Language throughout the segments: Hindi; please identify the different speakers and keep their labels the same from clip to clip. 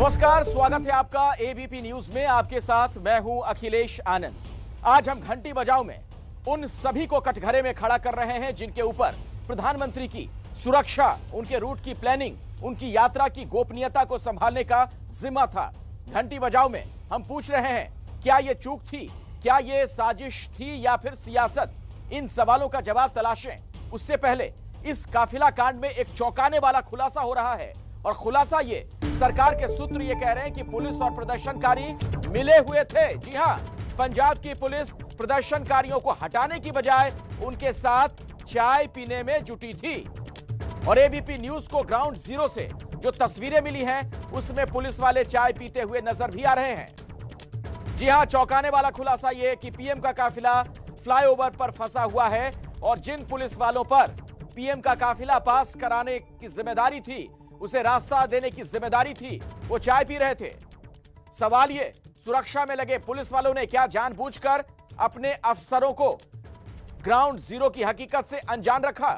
Speaker 1: नमस्कार, स्वागत है आपका एबीपी न्यूज में। आपके साथ मैं हूं अखिलेश आनंद। आज हम घंटी बजाओ में उन सभी को कटघरे में खड़ा कर रहे हैं जिनके ऊपर प्रधानमंत्री की सुरक्षा, उनके रूट की प्लानिंग, उनकी यात्रा की गोपनीयता को संभालने का जिम्मा था। घंटी बजाओ में हम पूछ रहे हैं, क्या यह चूक थी, क्या यह साजिश थी या फिर सियासत? इन सवालों का जवाब तलाशें। उससे पहले इस काफिला कांड में एक चौंकाने वाला खुलासा हो रहा है, और खुलासा ये, सरकार के सूत्र ये कह रहे हैं कि पुलिस और प्रदर्शनकारी मिले हुए थे। जी हां, पंजाब की पुलिस प्रदर्शनकारियों को हटाने की बजाय उनके साथ चाय पीने में जुटी थी। और एबीपी न्यूज को ग्राउंड जीरो से जो तस्वीरें मिली हैं, उसमें पुलिस वाले चाय पीते हुए नजर भी आ रहे हैं। जी हां, चौंकाने वाला खुलासा यह कि पीएम का काफिला फ्लाईओवर पर फंसा हुआ है, और जिन पुलिस वालों पर पीएम का काफिला पास कराने की जिम्मेदारी थी, उसे रास्ता देने की जिम्मेदारी थी, वो चाय पी रहे थे। सवाल ये, सुरक्षा में लगे पुलिस वालों ने क्या जानबूझकर अपने अफसरों को ग्राउंड जीरो की हकीकत से अनजान रखा?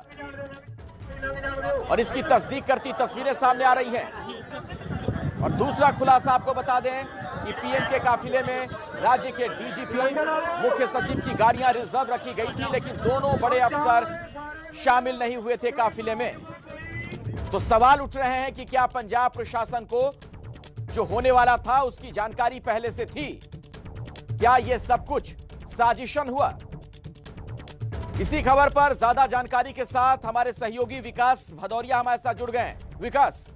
Speaker 1: और इसकी तस्दीक करती तस्वीरें सामने आ रही हैं। और दूसरा खुलासा आपको बता दें कि पीएम के काफिले में राज्य के डीजीपी, मुख्य सचिव की गाड़ियां रिजर्व रखी गई थी, लेकिन दोनों बड़े अफसर शामिल नहीं हुए थे काफिले में। तो सवाल उठ रहे हैं कि क्या पंजाब प्रशासन को जो होने वाला था उसकी जानकारी पहले से थी? क्या यह सब कुछ साजिशन हुआ? इसी खबर पर ज्यादा जानकारी के साथ हमारे सहयोगी विकास भदौरिया हमारे साथ जुड़ गए हैं। विकास,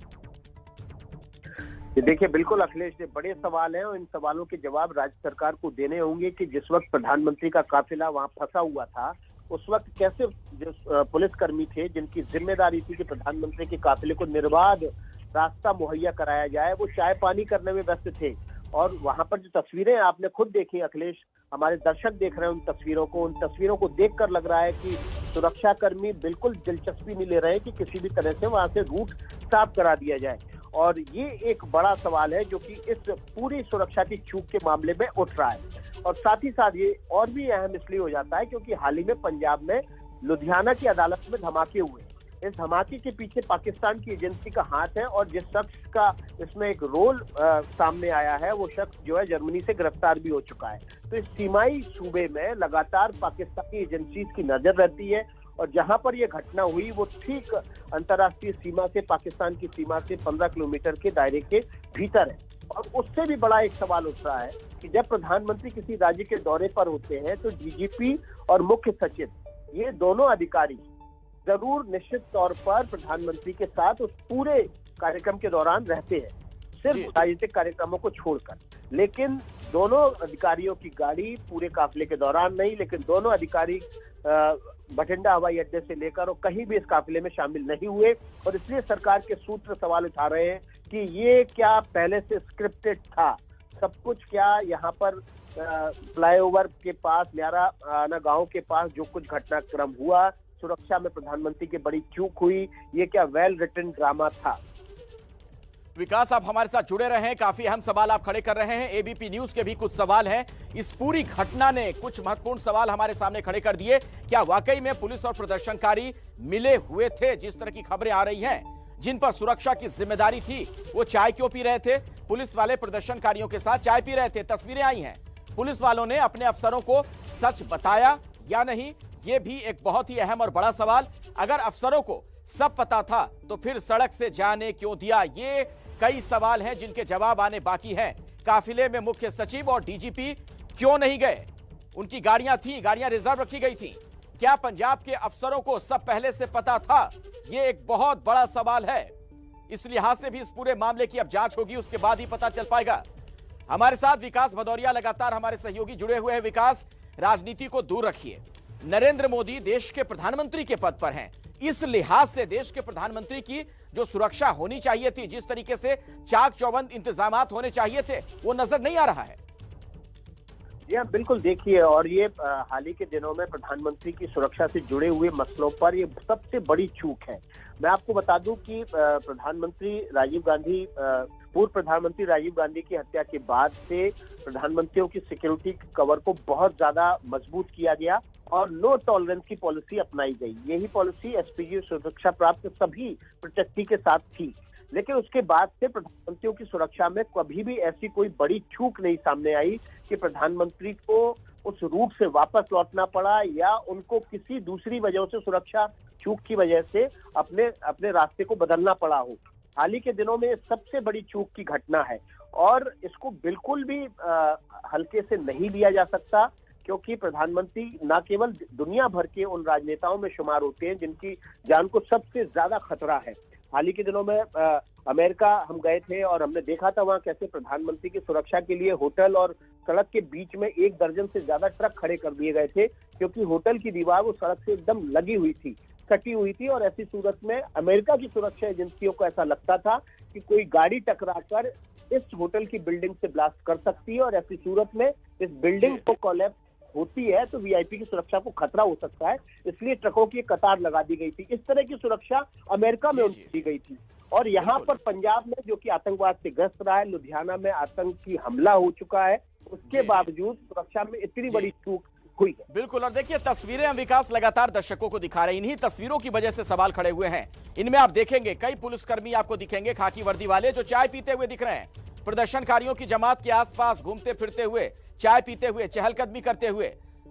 Speaker 2: देखिए, बिल्कुल अखिलेश जी, बड़े सवाल हैं और इन सवालों के जवाब राज्य सरकार को देने होंगे कि जिस वक्त प्रधानमंत्री का काफिला वहां फंसा हुआ था, उस वक्त कैसे जो पुलिसकर्मी थे जिनकी जिम्मेदारी थी कि प्रधानमंत्री के काफिले को निर्बाध रास्ता मुहैया कराया जाए, वो चाय पानी करने में व्यस्त थे। और वहां पर जो तस्वीरें आपने खुद देखी अखिलेश, हमारे दर्शक देख रहे हैं उन तस्वीरों को देखकर लग रहा है कि सुरक्षाकर्मी बिल्कुल दिलचस्पी नहीं ले रहे हैं कि किसी भी तरह से वहां से रूट साफ करा दिया जाए। और ये एक बड़ा सवाल है जो कि इस पूरी सुरक्षा की चूक के मामले में उठ रहा है। और साथ ही साथ ये और भी अहम इसलिए हो जाता है क्योंकि हाल ही में पंजाब में लुधियाना की अदालत में धमाके हुए। इस धमाके के पीछे पाकिस्तान की एजेंसी का हाथ है, और जिस शख्स का इसमें एक रोल सामने आया है, वो शख्स जो है जर्मनी से गिरफ्तार भी हो चुका है। तो इस सीमाई सूबे में लगातार पाकिस्तानी एजेंसी की नजर रहती है, और जहां पर यह घटना हुई वो ठीक अंतर्राष्ट्रीय सीमा से, पाकिस्तान की सीमा से 15 किलोमीटर के दायरे के भीतर है। और उससे भी बड़ा एक सवाल उठ रहा है कि जब प्रधानमंत्री किसी राज्य के दौरे पर होते हैं तो डीजीपी और मुख्य सचिव, ये दोनों अधिकारी जरूर निश्चित तौर पर प्रधानमंत्री के साथ उस पूरे कार्यक्रम के दौरान रहते हैं, सिर्फ राजनीतिक कार्यक्रमों को छोड़कर। लेकिन दोनों अधिकारियों की गाड़ी पूरे काफिले के दौरान नहीं, लेकिन दोनों अधिकारी बठिंडा हवाई अड्डे से लेकर और कहीं भी इस काफिले में शामिल नहीं हुए। और इसलिए सरकार के सूत्र सवाल उठा रहे हैं कि ये क्या पहले से स्क्रिप्टेड था सब कुछ? क्या यहाँ पर फ्लाईओवर के पास, न्यारा गांव के पास जो कुछ घटनाक्रम हुआ, सुरक्षा में प्रधानमंत्री की बड़ी चूक हुई, ये क्या वेल रिटन ड्रामा था?
Speaker 1: विकास, आप हमारे साथ जुड़े रहे हैं। काफी अहम सवाल आप खड़े कर रहे हैं। एबीपी न्यूज के भी कुछ सवाल हैं। इस पूरी घटना ने कुछ महत्वपूर्ण सवाल हमारे सामने खड़े कर दिए। क्या वाकई में पुलिस और प्रदर्शनकारी मिले हुए थे? जिस तरह की खबरें आ रही हैं, जिन पर सुरक्षा की जिम्मेदारी थी, वो चाय क्यों पी रहे थे? पुलिस वाले प्रदर्शनकारियों के साथ चाय पी रहे थे, तस्वीरें आई हैं। पुलिस वालों ने अपने अफसरों को सच बताया या नहीं, ये भी एक बहुत ही अहम और बड़ा सवाल। अगर अफसरों को सब पता था तो फिर सड़क से जाने क्यों दिया? ये कई सवाल हैं जिनके जवाब आने बाकी हैं। काफिले में मुख्य सचिव और डीजीपी क्यों नहीं गए? उनकी गाड़ियां थी, गाड़ियां रिजर्व रखी गई थी। क्या पंजाब के अफसरों को सब पहले से पता था? ये एक बहुत बड़ा सवाल है। इस लिहाज से भी इस पूरे मामले की अब जांच होगी, उसके बाद ही पता चल पाएगा। हमारे साथ विकास भदौरिया लगातार हमारे सहयोगी जुड़े हुए हैं। विकास, राजनीति को दूर रखिए, नरेंद्र मोदी देश के प्रधानमंत्री के पद पर हैं। इस लिहाज से देश के प्रधानमंत्री की जो सुरक्षा होनी चाहिए थी, जिस तरीके से चाक चौबंद इंतजामात होने चाहिए थे, वो नजर नहीं आ रहा है।
Speaker 2: जी हाँ, बिल्कुल। देखिए, और ये हाल ही के दिनों में प्रधानमंत्री की सुरक्षा से जुड़े हुए मसलों पर ये सबसे बड़ी चूक है। मैं आपको बता दूं कि पूर्व प्रधानमंत्री राजीव गांधी की हत्या के बाद से प्रधानमंत्रियों की सिक्योरिटी कवर को बहुत ज्यादा मजबूत किया गया और नो टॉलरेंस की पॉलिसी अपनाई गई। यही पॉलिसी एसपीजी सुरक्षा प्राप्त सभी प्रोटेक्टी के साथ थी। लेकिन उसके बाद से प्रधानमंत्रियों की सुरक्षा में कभी भी ऐसी कोई बड़ी चूक नहीं सामने आई कि प्रधानमंत्री को उस रूट से वापस लौटना पड़ा या उनको किसी दूसरी वजह से सुरक्षा चूक की वजह से अपने रास्ते को बदलना पड़ा हो। हाल ही के दिनों में सबसे बड़ी चूक की घटना है और इसको बिल्कुल भी हल्के से नहीं लिया जा सकता, क्योंकि प्रधानमंत्री न केवल दुनिया भर के उन राजनेताओं में शुमार होते हैं जिनकी जान को सबसे ज्यादा खतरा है। हाल ही के दिनों में अमेरिका हम गए थे और हमने देखा था वहां कैसे प्रधानमंत्री की सुरक्षा के लिए होटल और सड़क के बीच में 1 दर्जन से ज्यादा ट्रक खड़े कर दिए गए थे, क्योंकि होटल की दीवार वो सड़क से एकदम लगी हुई थी, कटी हुई थी। और ऐसी सूरत में अमेरिका की सुरक्षा एजेंसियों को ऐसा लगता था कि कोई गाड़ी टकराकर इस होटल की बिल्डिंग से ब्लास्ट कर सकती है और ऐसी सूरत में इस बिल्डिंग को कोलैप्स होती है तो वीआईपी की सुरक्षा को खतरा हो सकता है, इसलिए ट्रकों की कतार लगा दी गई थी। इस तरह की सुरक्षा अमेरिका में उनको दी गई थी। और यहाँ पर पंजाब में जो कि आतंकवाद से ग्रस्त रहा है, लुधियाना में आतंकी हमला हो चुका है, उसके बावजूद सुरक्षा में इतनी बड़ी चूक हुई है।
Speaker 1: बिल्कुल। और देखिए तस्वीरें हम विकास लगातार दर्शकों को दिखा रहे हैं, इन्हीं तस्वीरों की वजह से सवाल खड़े हुए हैं। इनमें आप देखेंगे कई पुलिसकर्मी आपको दिखेंगे खाकी वर्दी वाले जो चाय पीते हुए दिख रहे हैं, प्रदर्शनकारियों की जमात के आसपास घूमते फिरते हुए, चाय पीते हुए, चहलकदमी करते हुए।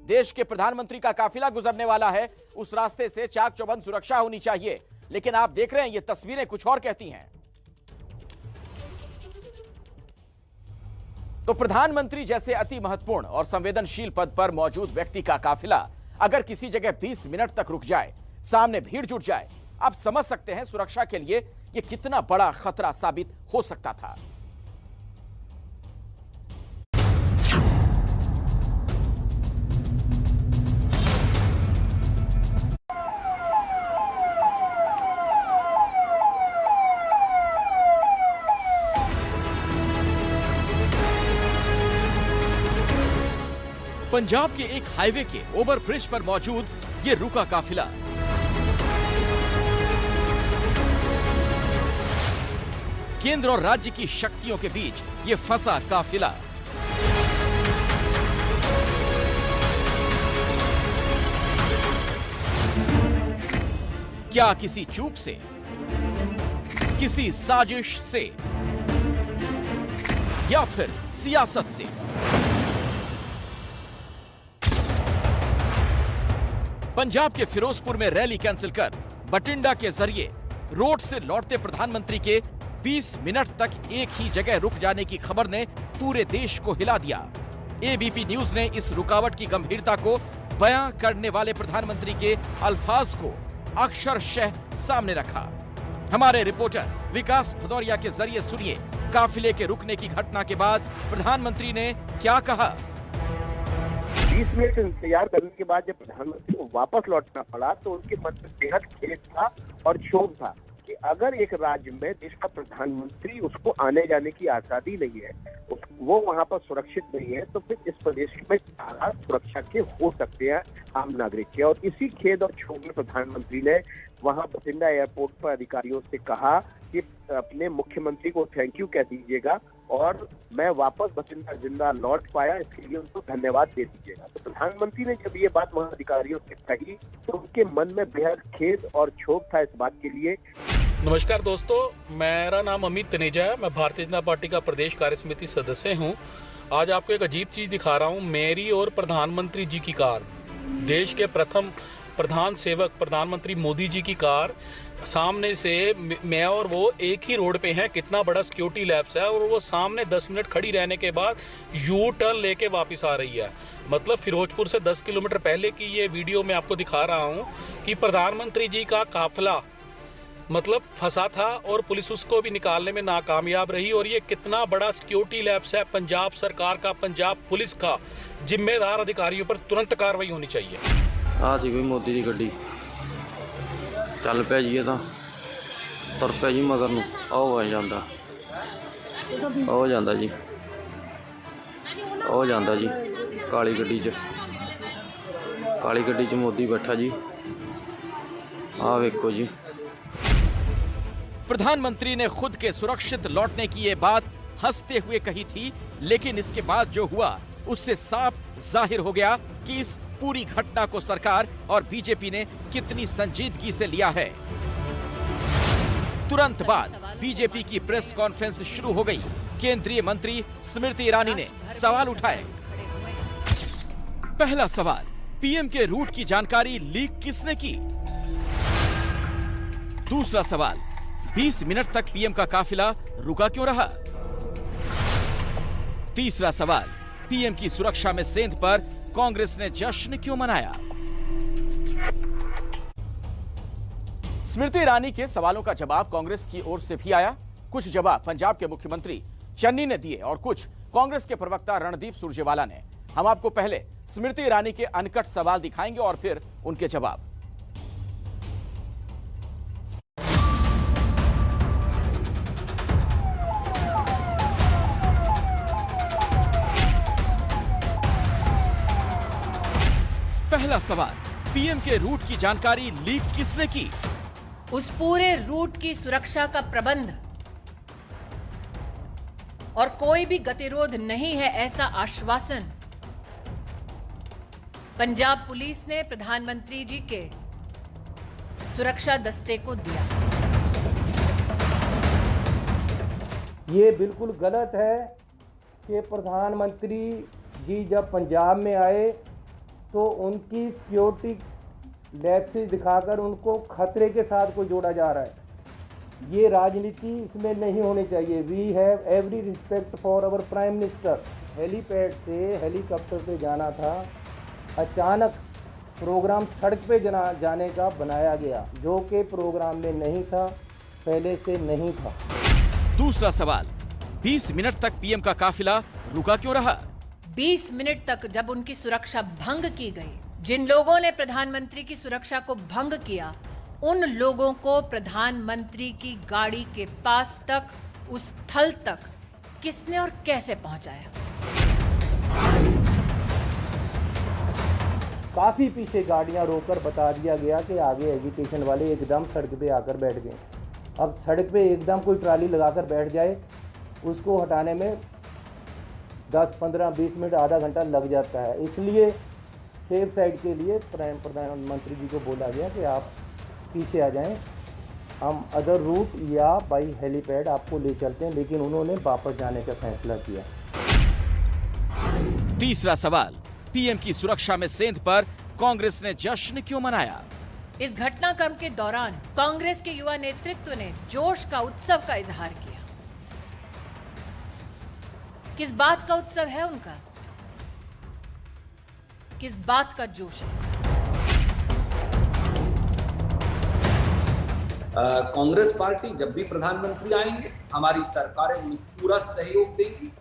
Speaker 1: देश के प्रधानमंत्री का काफिला गुजरने वाला है, उस रास्ते से चाक चौबंद सुरक्षा होनी चाहिए, लेकिन आप देख रहे हैं ये तस्वीरें कुछ और कहती हैं। तो प्रधानमंत्री जैसे अति महत्वपूर्ण और संवेदनशील पद पर मौजूद व्यक्ति का काफिला अगर किसी जगह 20 मिनट तक रुक जाए, सामने भीड़ जुट जाए, आप समझ सकते हैं सुरक्षा के लिए यह कितना बड़ा खतरा साबित हो सकता था। पंजाब के एक हाईवे के ओवरब्रिज पर मौजूद ये रुका काफिला केंद्र और राज्य की शक्तियों के बीच ये फंसा काफिला क्या किसी चूक से, किसी साजिश से या फिर सियासत से? पंजाब के फिरोजपुर में रैली कैंसिल कर बठिंडा के जरिए रोड से लौटते प्रधानमंत्री के 20 मिनट तक एक ही जगह रुक जाने की खबर ने पूरे देश को हिला दिया। एबीपी न्यूज ने इस रुकावट की गंभीरता को बयां करने वाले प्रधानमंत्री के अल्फाज को अक्षरशः सामने रखा। हमारे रिपोर्टर विकास भदौरिया के जरिए सुनिए काफिले के रुकने की घटना के बाद प्रधानमंत्री ने क्या कहा।
Speaker 2: 20 मिनट इंतजार करने के बाद जब प्रधानमंत्री को वापस लौटना पड़ा तो उनके मन में बेहद खेद था और क्षोभ था कि अगर एक राज्य में देश का प्रधानमंत्री उसको आने जाने की आजादी नहीं है, वो वहां पर सुरक्षित नहीं है, तो फिर इस प्रदेश में क्या सुरक्षा के हो सकते हैं आम नागरिक के। और इसी खेद और क्षोभ में प्रधानमंत्री ने वहां बठिंडा एयरपोर्ट पर अधिकारियों से कहा कि अपने मुख्यमंत्री को थैंक यू कह दीजिएगा और मैं वापस बठिंडा जिंदा लौट पाया, इसके लिए उनको धन्यवाद दे दीजिएगा। तो प्रधानमंत्री ने जब ये बात वहां अधिकारियों से कही तो उनके मन में बेहद खेद और क्षोभ था इस बात के लिए।
Speaker 3: नमस्कार दोस्तों, मेरा नाम अमित तनेजा है। मैं भारतीय जनता पार्टी का प्रदेश कार्य समिति सदस्य हूं। आज आपको एक अजीब चीज़ दिखा रहा हूं। मेरी और प्रधानमंत्री जी की कार, देश के प्रथम प्रधान सेवक प्रधानमंत्री मोदी जी की कार, सामने से मैं और वो एक ही रोड पे हैं। कितना बड़ा सिक्योरिटी लैप्स है। और वो सामने 10 मिनट खड़ी रहने के बाद यू टर्न लेके वापस आ रही है। मतलब फिरोजपुर से 10 किलोमीटर पहले की ये वीडियो मैं आपको दिखा रहा हूँ कि प्रधानमंत्री जी का काफिला मतलब फंसा था और पुलिस उसको भी निकालने में नाकामयाब रही। और ये कितना बड़ा सिक्योरिटी लैप्स है पंजाब सरकार का, पंजाब पुलिस का। जिम्मेदार अधिकारियों पर तुरंत कार्रवाई होनी चाहिए।
Speaker 4: आ सी कोई मोदी की गड्डी चल पिया जी, तो तुर पिया जी मगर नूं आ जांदा जी, आ जांदा जी काली गड्डी च मोदी बैठा जी। आ वेखो जी।
Speaker 1: प्रधानमंत्री ने खुद के सुरक्षित लौटने की ये बात हंसते हुए कही थी, लेकिन इसके बाद जो हुआ उससे साफ जाहिर हो गया कि इस पूरी घटना को सरकार और बीजेपी ने कितनी संजीदगी से लिया है। तुरंत बाद बीजेपी की प्रेस कॉन्फ्रेंस शुरू हो गई। केंद्रीय मंत्री स्मृति ईरानी ने सवाल उठाए। पहला सवाल, पीएम के रूट की जानकारी लीक किसने की? दूसरा सवाल, 20 मिनट तक पीएम का काफिला रुका क्यों रहा? तीसरा सवाल, पीएम की सुरक्षा में सेंध पर कांग्रेस ने जश्न क्यों मनाया? स्मृति ईरानी के सवालों का जवाब कांग्रेस की ओर से भी आया। कुछ जवाब पंजाब के मुख्यमंत्री चन्नी ने दिए और कुछ कांग्रेस के प्रवक्ता रणदीप सुरजेवाला ने। हम आपको पहले स्मृति ईरानी के अनकट सवाल दिखाएंगे और फिर उनके जवाब। पहला सवाल, पीएम के रूट की जानकारी लीक किसने की?
Speaker 5: उस पूरे रूट की सुरक्षा का प्रबंध और कोई भी गतिरोध नहीं है, ऐसा आश्वासन पंजाब पुलिस ने प्रधानमंत्री जी के सुरक्षा दस्ते को दिया।
Speaker 6: ये बिल्कुल गलत है कि प्रधानमंत्री जी जब पंजाब में आए तो उनकी सिक्योरिटी लैप्सेस दिखाकर उनको खतरे के साथ को जोड़ा जा रहा है। ये राजनीति इसमें नहीं होनी चाहिए। We have every respect for our prime minister. Helipad से हेलीकॉप्टर पे जाना था, अचानक प्रोग्राम सड़क पे जाने का बनाया गया, जो कि प्रोग्राम में नहीं था, पहले से नहीं था।
Speaker 1: दूसरा सवाल, 20 मिनट तक पीएम का काफिला रुका क्यों रहा?
Speaker 5: 20 मिनट तक जब उनकी सुरक्षा भंग की गई, जिन लोगों ने प्रधानमंत्री की सुरक्षा को भंग किया, उन लोगों को प्रधानमंत्री की गाड़ी के पास तक, उस स्थल तक किसने और कैसे पहुंचाया?
Speaker 6: काफी पीछे गाड़ियां रोककर बता दिया गया कि आगे एजुकेशन वाले एकदम सड़क पे आकर बैठ गए। अब सड़क पे एकदम कोई ट्राली लगाकर बैठ जाए, उसको हटाने में 10, 15, 20 मिनट, आधा घंटा लग जाता है। इसलिए सेफ साइड के लिए प्रधानमंत्री जी को बोला गया कि आप पीछे आ जाएं, हम अदर रूट या बाई हेलीपैड आपको ले चलते हैं, लेकिन उन्होंने वापस जाने का फैसला किया।
Speaker 1: तीसरा सवाल, पीएम की सुरक्षा में सेंध पर कांग्रेस ने जश्न क्यों मनाया?
Speaker 5: इस घटनाक्रम के दौरान कांग्रेस के युवा नेतृत्व ने जोश का उत्सव का इजहार किया। किस बात का उत्सव है उनका? किस बात का जोश है?
Speaker 7: कांग्रेस पार्टी जब भी प्रधानमंत्री आएंगे, हमारी सरकारें उन्हें पूरा सहयोग देंगी।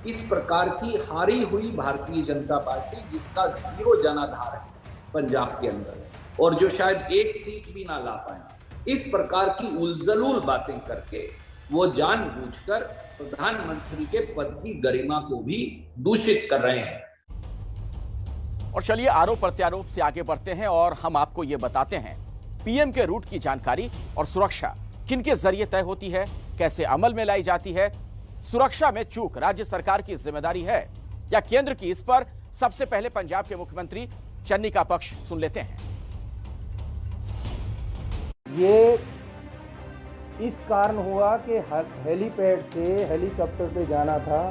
Speaker 7: इस प्रकार की हारी हुई भारतीय जनता पार्टी, जिसका 0 जनाधार है पंजाब के अंदर, और जो शायद एक सीट भी ना ला पाए, इस प्रकार की उलझलूल बातें करके वो जानबूझकर प्रधानमंत्री के पद की गरिमा को भी दूषित कर रहे हैं।
Speaker 1: और चलिए आरोप प्रत्यारोप से आगे बढ़ते हैं और हम आपको ये बताते हैं, पीएम के रूट की जानकारी और सुरक्षा किनके जरिए तय होती है, कैसे अमल में लाई जाती है, सुरक्षा में चूक राज्य सरकार की जिम्मेदारी है या केंद्र की? इस पर सबसे पहले पंजाब के मुख्यमंत्री चन्नी का पक्ष सुन लेते हैं।
Speaker 6: ये इस कारण हुआ कि हेलीपैड से हेलीकॉप्टर पे जाना था,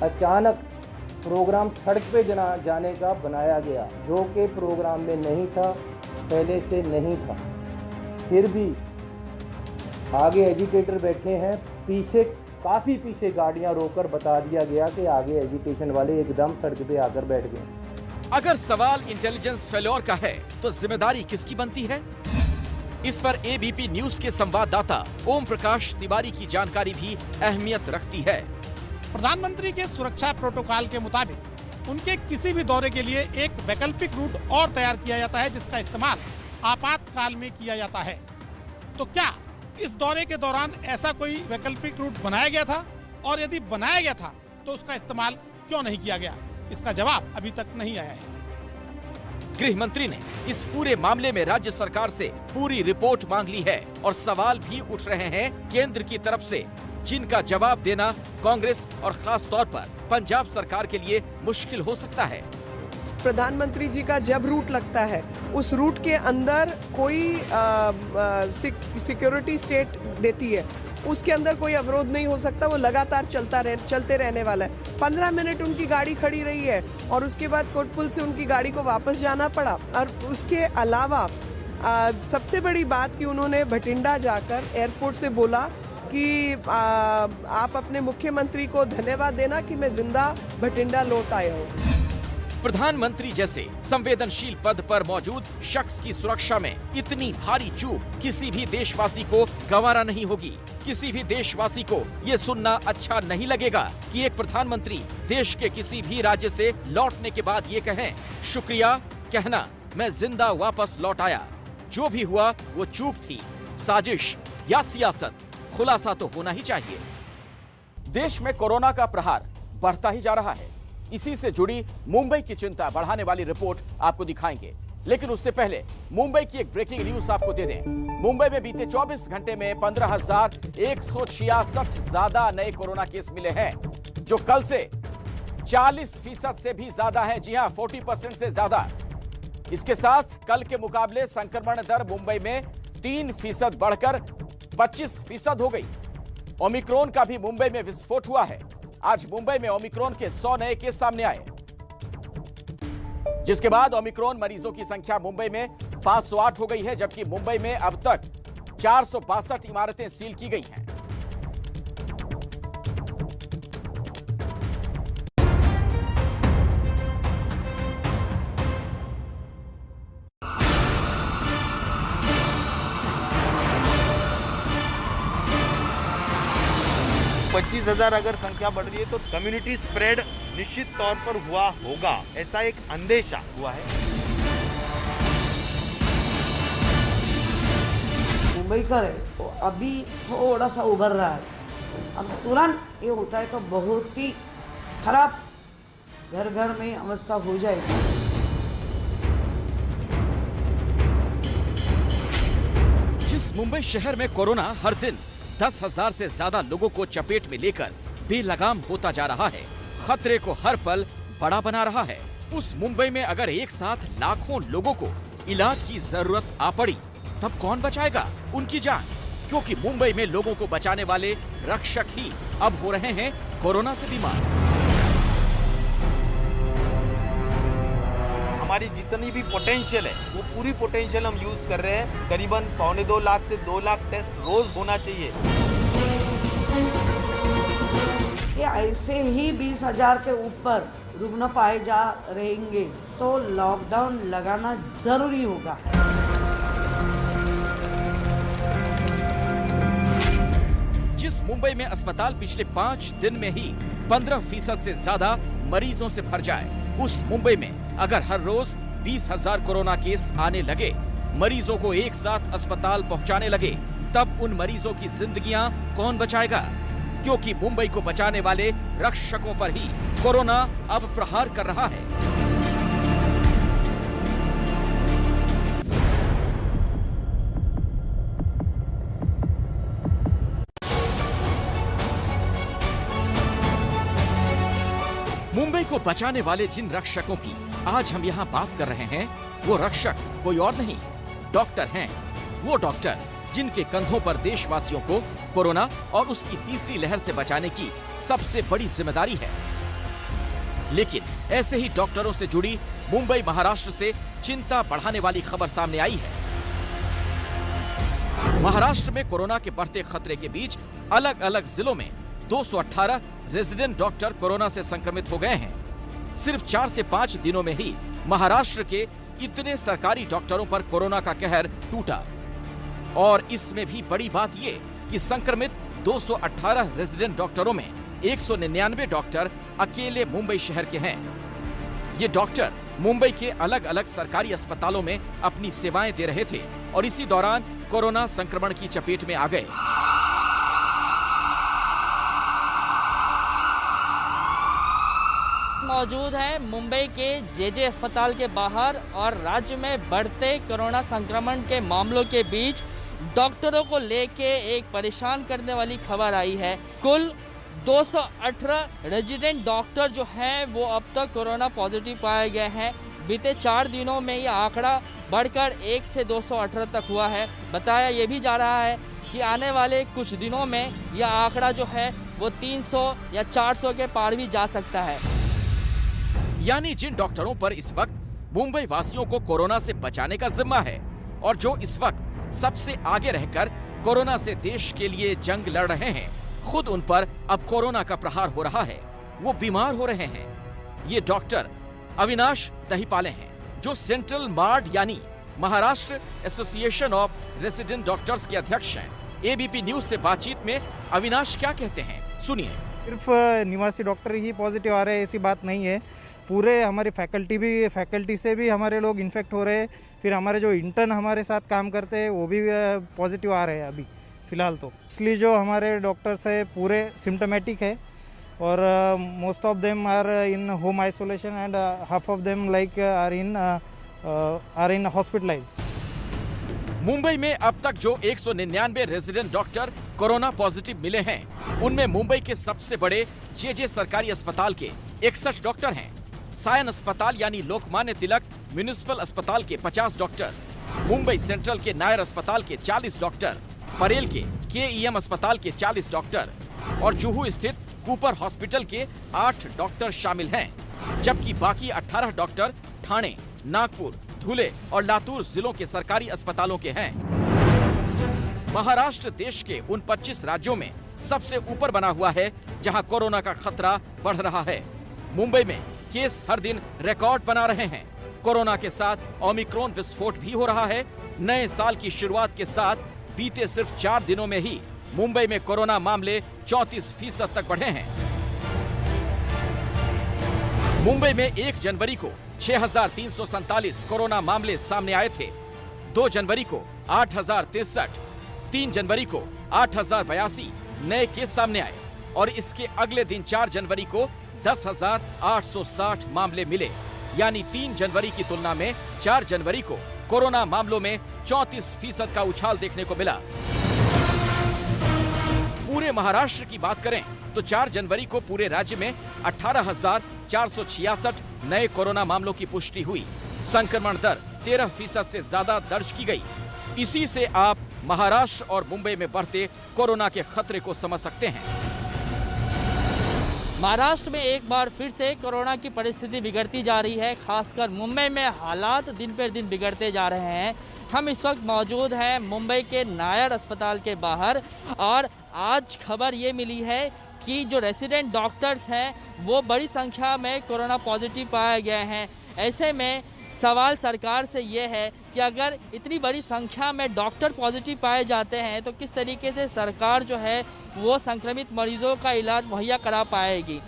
Speaker 6: अचानक प्रोग्राम सड़क पे जाने का बनाया गया, जो कि प्रोग्राम में नहीं था, पहले से नहीं था। फिर भी आगे एजुकेटर बैठे हैं, पीछे काफ़ी पीछे गाड़ियां रोककर बता दिया गया कि आगे एजुकेशन वाले एकदम सड़क पे आकर बैठ गए।
Speaker 1: अगर सवाल इंटेलिजेंस फेल्योर का है तो जिम्मेदारी किसकी बनती है? इस पर एबीपी न्यूज के संवाददाता ओम प्रकाश तिवारी की जानकारी भी अहमियत रखती है।
Speaker 8: प्रधानमंत्री के सुरक्षा प्रोटोकॉल के मुताबिक उनके किसी भी दौरे के लिए एक वैकल्पिक रूट और तैयार किया जाता है, जिसका इस्तेमाल आपातकाल में किया जाता है। तो क्या इस दौरे के दौरान ऐसा कोई वैकल्पिक रूट बनाया गया था, और यदि बनाया गया था तो उसका इस्तेमाल क्यों नहीं किया गया? इसका जवाब अभी तक नहीं आया है।
Speaker 1: गृह मंत्री ने इस पूरे मामले में राज्य सरकार से पूरी रिपोर्ट मांग ली है और सवाल भी उठ रहे हैं केंद्र की तरफ से, जिनका जवाब देना कांग्रेस और खास तौर पर पंजाब सरकार के लिए मुश्किल हो सकता है।
Speaker 9: प्रधानमंत्री जी का जब रूट लगता है, उस रूट के अंदर कोई सिक्योरिटी स्टेट देती है, उसके अंदर कोई अवरोध नहीं हो सकता, वो लगातार चलते रहने वाला है। 15 मिनट उनकी गाड़ी खड़ी रही है और उसके बाद कोटपुल से उनकी गाड़ी को वापस जाना पड़ा। और उसके अलावा सबसे बड़ी बात कि उन्होंने भटिंडा जाकर एयरपोर्ट से बोला कि आप अपने मुख्यमंत्री को धन्यवाद देना कि मैं जिंदा भटिंडा लौट आया हूँ।
Speaker 1: प्रधानमंत्री जैसे संवेदनशील पद पर मौजूद शख्स की सुरक्षा में इतनी भारी चूक किसी भी देशवासी को गवारा नहीं होगी। किसी भी देशवासी को ये सुनना अच्छा नहीं लगेगा कि एक प्रधानमंत्री देश के किसी भी राज्य से लौटने के बाद ये कहें, शुक्रिया कहना, मैं जिंदा वापस लौट आया। जो भी हुआ वो चूक थी, साजिश या सियासत, खुलासा तो होना ही चाहिए। देश में कोरोना का प्रहार बढ़ता ही जा रहा है। इसी से जुड़ी मुंबई की चिंता बढ़ाने वाली रिपोर्ट आपको दिखाएंगे, लेकिन उससे पहले मुंबई की एक ब्रेकिंग न्यूज आपको दे दें। मुंबई में बीते 24 घंटे में 15,166 ज्यादा नए कोरोना केस मिले हैं, जो कल से 40% से भी ज्यादा है। जी हां, 40% से ज्यादा। इसके साथ कल के मुकाबले संक्रमण दर मुंबई में 3% बढ़कर 25% हो गई। ओमिक्रॉन का भी मुंबई में विस्फोट हुआ है। आज मुंबई में ओमिक्रॉन के 100 नए केस सामने आए, जिसके बाद ओमिक्रॉन मरीजों की संख्या मुंबई में 508 हो गई है, जबकि मुंबई में अब तक 462 इमारतें सील की गई हैं।
Speaker 10: पच्चीस 25,000 अगर संख्या बढ़ रही है तो कम्युनिटी स्प्रेड निश्चित तौर पर हुआ होगा, ऐसा एक अंदेशा हुआ है।
Speaker 11: मुंबई का है तो अभी थोड़ा सा उभर रहा है, अब तुरंत ये होता है तो बहुत ही खराब घर घर में अवस्था हो जाएगी।
Speaker 1: जिस मुंबई शहर में कोरोना हर दिन 10,000 से ज्यादा लोगों को चपेट में लेकर बेलगाम होता जा रहा है, खतरे को हर पल बड़ा बना रहा है, उस मुंबई में अगर एक साथ लाखों लोगों को इलाज की जरूरत आ पड़ी, तब कौन बचाएगा उनकी जान? क्योंकि मुंबई में लोगों को बचाने वाले रक्षक ही अब हो रहे हैं कोरोना से बीमार।
Speaker 10: हमारी जितनी भी पोटेंशियल है वो पूरी पोटेंशियल हम यूज कर रहे हैं। करीबन 1.25 लाख से 2 लाख टेस्ट रोज होना चाहिए।
Speaker 11: ये ऐसे ही 20,000 के ऊपर रुग्ण पाए जा रहेंगे तो लॉकडाउन लगाना जरूरी होगा।
Speaker 1: जिस मुंबई में अस्पताल पिछले 5 दिन में ही 15% से ज्यादा मरीजों से भर जाए, उस मुंबई में अगर हर रोज 20,000 कोरोना केस आने लगे, मरीजों को एक साथ अस्पताल पहुंचाने लगे, तब उन मरीजों की जिंदगियां कौन बचाएगा? क्योंकि मुंबई को बचाने वाले रक्षकों पर ही कोरोना अब प्रहार कर रहा है। मुंबई को बचाने वाले जिन रक्षकों की आज हम यहाँ बात कर रहे हैं, वो रक्षक कोई और नहीं, डॉक्टर हैं। वो डॉक्टर जिनके कंधों पर देशवासियों को कोरोना और उसकी तीसरी लहर से बचाने की सबसे बड़ी जिम्मेदारी है। लेकिन ऐसे ही डॉक्टरों से जुड़ी मुंबई महाराष्ट्र से चिंता बढ़ाने वाली खबर सामने आई है। महाराष्ट्र में कोरोना के बढ़ते खतरे के बीच अलग अलग जिलों में 218 रेजिडेंट डॉक्टर कोरोना से संक्रमित हो गए हैं। सिर्फ 4 से 5 दिनों में ही महाराष्ट्र के इतने सरकारी डॉक्टरों पर कोरोना का कहर टूटा। और इसमें भी बड़ी बात ये कि संक्रमित 218 रेजिडेंट डॉक्टरों में 199 डॉक्टर अकेले मुंबई शहर के हैं। ये डॉक्टर मुंबई के अलग अलग सरकारी अस्पतालों में अपनी सेवाएं दे रहे थे और इसी दौरान कोरोना संक्रमण की चपेट में आ गए।
Speaker 12: मौजूद है मुंबई के जेजे अस्पताल के बाहर और राज्य में बढ़ते कोरोना संक्रमण के मामलों के बीच डॉक्टरों को लेके एक परेशान करने वाली खबर आई है। कुल 218 रेजिडेंट डॉक्टर जो हैं वो अब तक कोरोना पॉजिटिव पाए गए हैं। बीते 4 दिनों में ये आंकड़ा बढ़कर 1 से 218 तक हुआ है। बताया ये भी जा रहा है कि आने वाले कुछ दिनों में यह आंकड़ा जो है वो 300 या 400 के पार भी जा सकता है।
Speaker 1: यानी जिन डॉक्टरों पर इस वक्त मुंबई वासियों को कोरोना से बचाने का जिम्मा है और जो इस वक्त सबसे आगे रहकर कोरोना से देश के लिए जंग लड़ रहे हैं, खुद उन पर अब कोरोना का प्रहार हो रहा है, वो बीमार हो रहे हैं। ये डॉक्टर अविनाश दहीपाले हैं, जो सेंट्रल मार्ड यानी Maharashtra association of resident doctors के अध्यक्ष हैं। एबीपी न्यूज से बातचीत में अविनाश क्या कहते हैं, सुनिए।
Speaker 13: सिर्फ निवासी डॉक्टर ही पॉजिटिव आ रहे हैं ऐसी बात नहीं है, पूरे हमारी फैकल्टी से भी हमारे लोग इन्फेक्ट हो रहे हैं। फिर हमारे जो इंटर्न हमारे साथ काम करते हैं वो भी पॉजिटिव आ रहे हैं अभी फिलहाल तो। इसलिए जो हमारे डॉक्टर्स है पूरे सिम्टोमेटिक है और most of them are in home isolation and half of them like are in hospitalise.
Speaker 1: Mumbai में अब तक जो 199 रेजिडेंट डॉक्टर कोरोना पॉजिटिव मिले हैं, उनमें मुंबई के सबसे बड़े जेजे सरकारी अस्पताल के 61 डॉक्टर हैं, सायन अस्पताल यानी लोकमान्य तिलक म्युनिसिपल अस्पताल के 50 डॉक्टर, मुंबई सेंट्रल के नायर अस्पताल के 40 डॉक्टर, परेल के केईएम अस्पताल के 40 डॉक्टर और जुहू स्थित कूपर हॉस्पिटल के 8 डॉक्टर शामिल हैं, जबकि बाकी 18 डॉक्टर ठाणे, नागपुर, धुले और लातूर जिलों के सरकारी अस्पतालों के हैं। महाराष्ट्र देश के उन 25 राज्यों में सबसे ऊपर बना हुआ है जहां कोरोना का खतरा बढ़ रहा है। मुंबई में केस हर दिन रिकॉर्ड बना रहे हैं। कोरोना के साथ ओमिक्रॉन विस्फोट भी हो रहा है। नए साल की शुरुआत के साथ बीते सिर्फ 4 दिनों में ही मुंबई में कोरोना मामले 34% तक बढ़े हैं। मुंबई में 1 जनवरी को 6,347 कोरोना मामले सामने आए थे, 2 जनवरी को 8,063, 3 जनवरी को 8,082 नए केस सामने आए और इसके अगले दिन 4 जनवरी को 10,860 मामले मिले। यानी 3 जनवरी की तुलना में 4 जनवरी को कोरोना मामलों में 34% का उछाल देखने को मिला। पूरे महाराष्ट्र की बात करें तो 4 जनवरी को पूरे राज्य में 18,466 नए कोरोना मामलों की पुष्टि हुई। संक्रमण दर 13% से ज्यादा दर्ज की गई। इसी से आप महाराष्ट्र और मुंबई में बढ़ते कोरोना के खतरे को समझ सकते हैं।
Speaker 12: महाराष्ट्र में एक बार फिर से कोरोना की परिस्थिति बिगड़ती जा रही है, खासकर मुंबई में हालात दिन पर दिन बिगड़ते जा रहे हैं। हम इस वक्त मौजूद हैं मुंबई के नायर अस्पताल के बाहर और आज खबर ये मिली है कि जो रेसिडेंट डॉक्टर्स हैं वो बड़ी संख्या में कोरोना पॉजिटिव पाए गए हैं। ऐसे में सवाल सरकार से ये है कि अगर इतनी बड़ी संख्या में डॉक्टर पॉजिटिव पाए जाते हैं तो किस तरीके से सरकार जो है वो संक्रमित मरीजों का इलाज मुहैया करा पाएगी।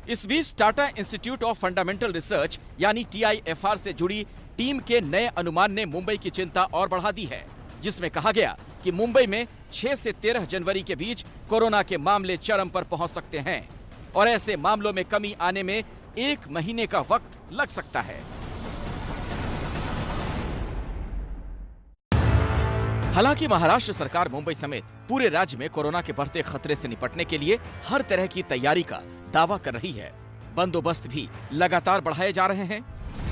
Speaker 1: इस बीच Tata Institute of Fundamental Research यानी TIFR से जुड़ी टीम के नए अनुमान ने मुंबई की चिंता और बढ़ा दी है, जिसमें कहा गया कि मुंबई में 6 से 13 जनवरी के बीच कोरोना के मामले चरम पर पहुंच सकते हैं और ऐसे मामलों में कमी आने में 1 महीने का वक्त लग सकता है। हालांकि महाराष्ट्र सरकार मुंबई समेत पूरे राज्य में कोरोना के बढ़ते खतरे से निपटने के लिए हर तरह की तैयारी का दावा कर रही है। बंदोबस्त भी लगातार बढ़ाए जा रहे हैं।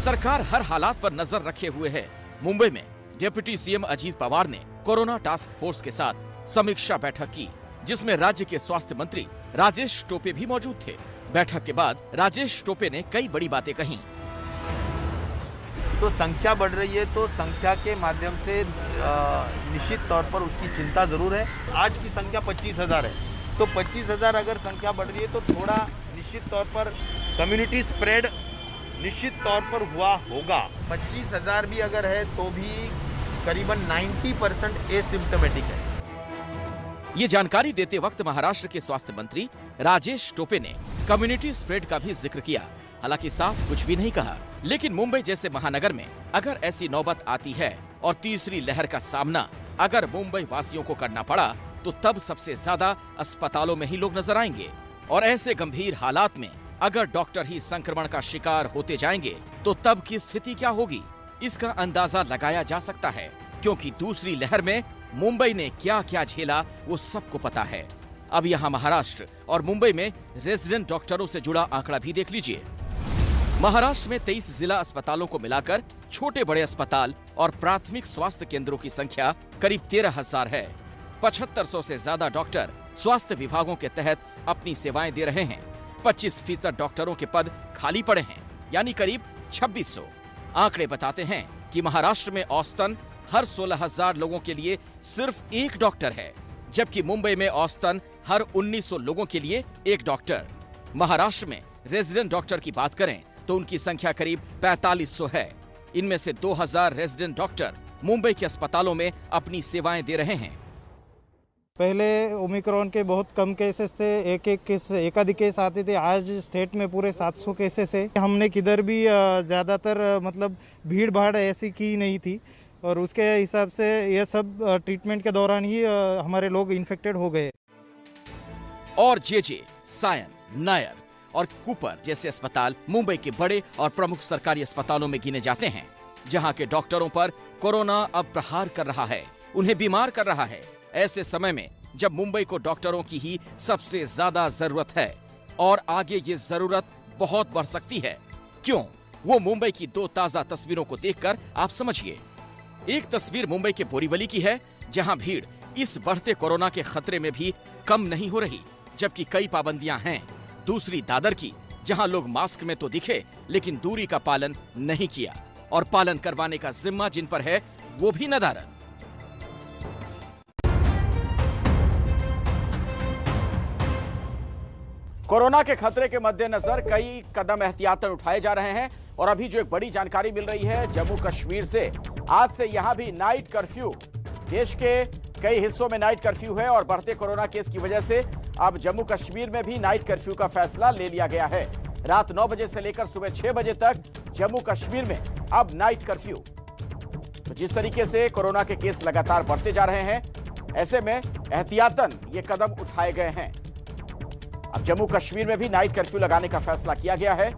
Speaker 1: सरकार हर हालात पर नजर रखे हुए है। मुंबई में डिप्टी सीएम अजीत पवार ने कोरोना टास्क फोर्स के साथ समीक्षा बैठक की, जिसमें राज्य के स्वास्थ्य मंत्री राजेश टोपे भी मौजूद थे। बैठक के बाद राजेश टोपे ने कई बड़ी बातें कही।
Speaker 10: तो संख्या बढ़ रही है तो संख्या के माध्यम से निश्चित तौर पर उसकी चिंता जरूर है। आज की संख्या 25,000 है, तो 25,000 अगर संख्या बढ़ रही है तो थोड़ा निश्चित तौर पर कम्युनिटी स्प्रेड निश्चित तौर पर हुआ होगा। 25,000 भी अगर है तो भी करीबन 90% एसिम्प्टोमेटिक है।
Speaker 1: ये जानकारी देते वक्त महाराष्ट्र के स्वास्थ्य मंत्री राजेश टोपे ने कम्युनिटी स्प्रेड का भी जिक्र किया। हालांकि साफ कुछ भी नहीं कहा, लेकिन मुंबई जैसे महानगर में अगर ऐसी नौबत आती है और तीसरी लहर का सामना अगर मुंबई वासियों को करना पड़ा तो तब सबसे ज्यादा अस्पतालों में ही लोग नजर आएंगे। और ऐसे गंभीर हालात में अगर डॉक्टर ही संक्रमण का शिकार होते जाएंगे तो तब की स्थिति क्या होगी, इसका अंदाजा लगाया जा सकता है, क्योंकि दूसरी लहर में मुंबई ने क्या क्या झेला वो सबको पता है। अब यहाँ महाराष्ट्र और मुंबई में रेजिडेंट डॉक्टरों से जुड़ा आंकड़ा भी देख लीजिए। महाराष्ट्र में 23 जिला अस्पतालों को मिलाकर छोटे बड़े अस्पताल और प्राथमिक स्वास्थ्य केंद्रों की संख्या करीब 13,000 है, 7500 से ज्यादा डॉक्टर स्वास्थ्य विभागों के तहत अपनी सेवाएं दे रहे हैं। 25% डॉक्टरों के पद खाली पड़े हैं, यानी करीब 2600। आंकड़े बताते हैं कि महाराष्ट्र में औसतन हर 16,000 लोगों के लिए सिर्फ एक डॉक्टर है, जबकि मुंबई में औसतन हर 1900 लोगों के लिए एक डॉक्टर। महाराष्ट्र में रेजिडेंट डॉक्टर की बात करें तो उनकी संख्या करीब 4500 है। इनमें से 2000 रेजिडेंट डॉक्टर मुंबई के अस्पतालों में अपनी सेवाएं दे रहे हैं।
Speaker 13: पहले ओमिक्रॉन के बहुत कम केसेस थे, एकाधिक केस आते थे। आज स्टेट में पूरे 700 केसेस है। हमने किधर भी ज़्यादातर मतलब भीड़ भाड़ ऐसी की नहीं थी और उसके हिसाब से ये सब ट्रीटमेंट के दौरान ही हमारे लोग इन्फेक्टेड हो गए।
Speaker 1: और जेजे, सायन, नायर और कूपर जैसे अस्पताल मुंबई के बड़े और प्रमुख सरकारी अस्पतालों में गिने जाते हैं, जहां के डॉक्टरों पर कोरोना अब प्रहार कर रहा है, उन्हें बीमार कर रहा है। ऐसे समय में जब मुंबई को डॉक्टरों की ही सबसे ज्यादा जरूरत है और आगे ये जरूरत बहुत बढ़ सकती है। क्यों? वो मुंबई की 2 ताजा तस्वीरों को देखकर आप समझिए। एक तस्वीर मुंबई के बोरीवली की है, जहां भीड़ इस बढ़ते कोरोना के खतरे में भी कम नहीं हो रही, जबकि कई पाबंदियां हैं। दूसरी दादर की, जहां लोग मास्क में तो दिखे लेकिन दूरी का पालन नहीं किया, और पालन करवाने का जिम्मा जिन पर है वो भी नदारद। कोरोना के खतरे के मद्देनजर कई कदम एहतियातन उठाए जा रहे हैं और अभी जो एक बड़ी जानकारी मिल रही है जम्मू कश्मीर से, आज से यहां भी नाइट कर्फ्यू, देश के कई हिस्सों में नाइट कर्फ्यू है और बढ़ते कोरोना केस की वजह से अब जम्मू कश्मीर में भी नाइट कर्फ्यू का फैसला ले लिया गया है। रात 9 बजे से लेकर सुबह 6 बजे तक जम्मू कश्मीर में अब नाइट कर्फ्यू। तो जिस तरीके से कोरोना के केस लगातार बढ़ते जा रहे हैं, ऐसे में एहतियातन ये कदम उठाए गए हैं। अब जम्मू कश्मीर में भी नाइट कर्फ्यू लगाने का फैसला किया गया है।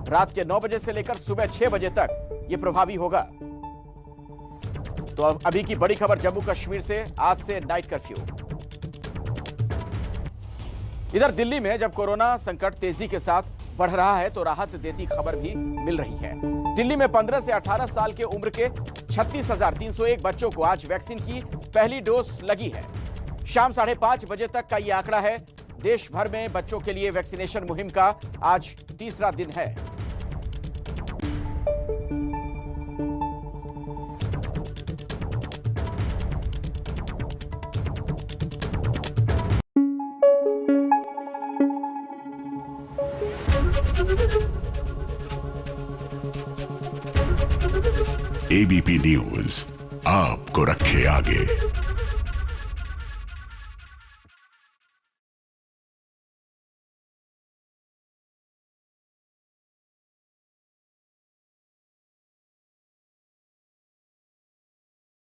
Speaker 1: रात के 9 बजे से लेकर सुबह 6 बजे तक ये प्रभावी होगा। तो अब अभी की बड़ी खबर जम्मू कश्मीर से, आज से नाइट कर्फ्यू। इधर दिल्ली में जब कोरोना संकट तेजी के साथ बढ़ रहा है तो राहत देती खबर भी मिल रही है। दिल्ली में 15 से 18 साल के उम्र के 36,301 बच्चों को आज वैक्सीन की पहली डोज लगी है। शाम 5:30 बजे तक का यह आंकड़ा है। देश भर में बच्चों के लिए वैक्सीनेशन मुहिम का आज तीसरा दिन है।
Speaker 14: एबीपी न्यूज आपको रखे आगे।